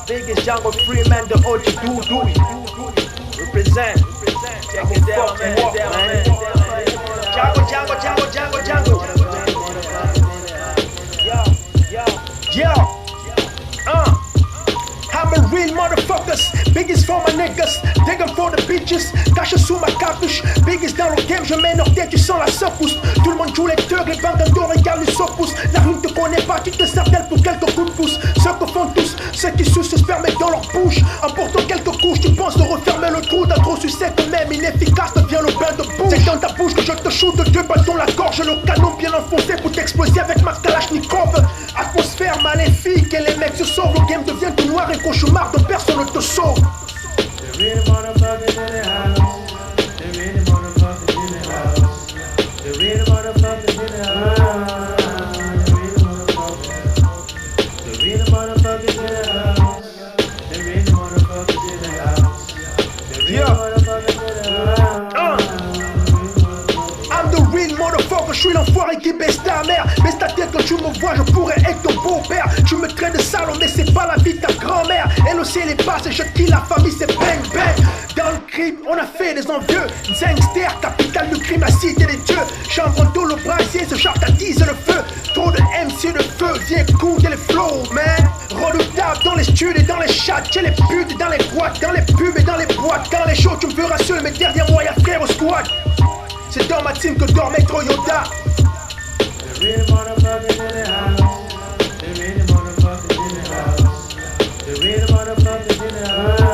Biggest jungle free man, the OG do it. Represent. Check it down, man. Jungle. Yo. I'm a real motherfuckers, biggest for my niggas, digging for the bitches, caché sous ma capuche, biggest dans le game, je mets leur tête, tu sens la secousse, tout le monde joue les thugs, les bandits regardent les sopousse, la rue ne te connaît pas, tu te sers d'elle pour quelques coups de pouce, ceux que font tous, ceux qui sucent se sperme dans leur bouche, en portant quelques couches, tu penses de refermer le trou, d'un trop succès que même inefficace devient le bain de bouche, c'est dans ta bouche que je te shoot de 2 balles dans la gorge, le canon bien enfoncé pour t'exploser avec ma Kalachnikov, atmosphère maléfique et les mecs se sauvent, le game devient tout noir et cauchemar de personne ne te sauve. The real motherfuckers in the house. The real motherfuckers in the house. The real motherfuckers in the house. The real motherfuckers in the house. The real motherfuckers in the house. The real motherfuckers in the house. I'm the real motherfucker, je suis l'enfoiré qui baisse ta mère. Baisse ta tête quand tu me vois, je pourrais être ton beau-père. Tu me traites de salon, mais c'est pas la vie de ta grand-mère. Elle aussi elle est basse et je kill la famille, c'est bang bang. Dans le crime, on a fait des envieux. Zangster, capitale du crime, la cité des dieux. Chambre en dos, le brassier, ce char t'attise le feu. Trop de MC de feu, viens écouter les flows, man. Redoutable dans les studios et dans les chats. J'ai les putes dans les boîtes, dans les pubs et dans les boîtes. Dans les shows, tu me verras seul, mais derrière moi y'a frère au squad. C'est dans ma team que dort Maître Yoda. The real motherfuckers in the house. The real motherfuckers in the house. The real motherfuckers in the house.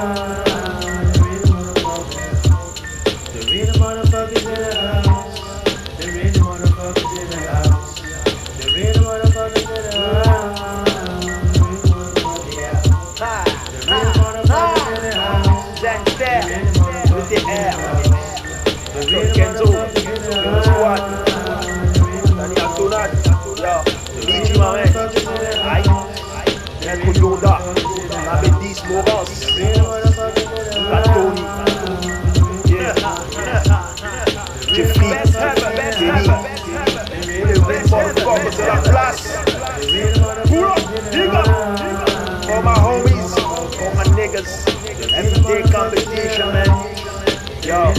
The real motherfuckers in the house. The real motherfuckers in the house. The real motherfuckers in the house. The real motherfuckers in the house. Zangster, with the air. The real Kenzo, motherfuckers in the le house. squad. Daniel Donat, yo, DJ ma man. Aïe, Maître Yoda, Abedis Moras, Batoni, yeah, Jeffrey, Kenny, les vrais motherfuckers de la place. Pull up, dig up, for my homies, for my niggas, everyday competition, man. Yo,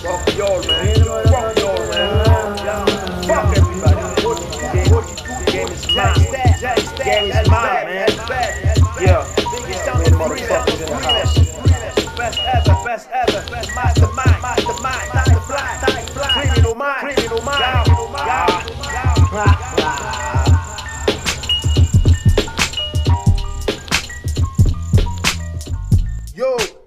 fuck y'all, man. Fuck y'all, man. Fuck everybody. Game is mine. Game is mine, man. Yeah. Real motherfuckers in the house. Best ever. Mastermind. Criminal mind. Yo.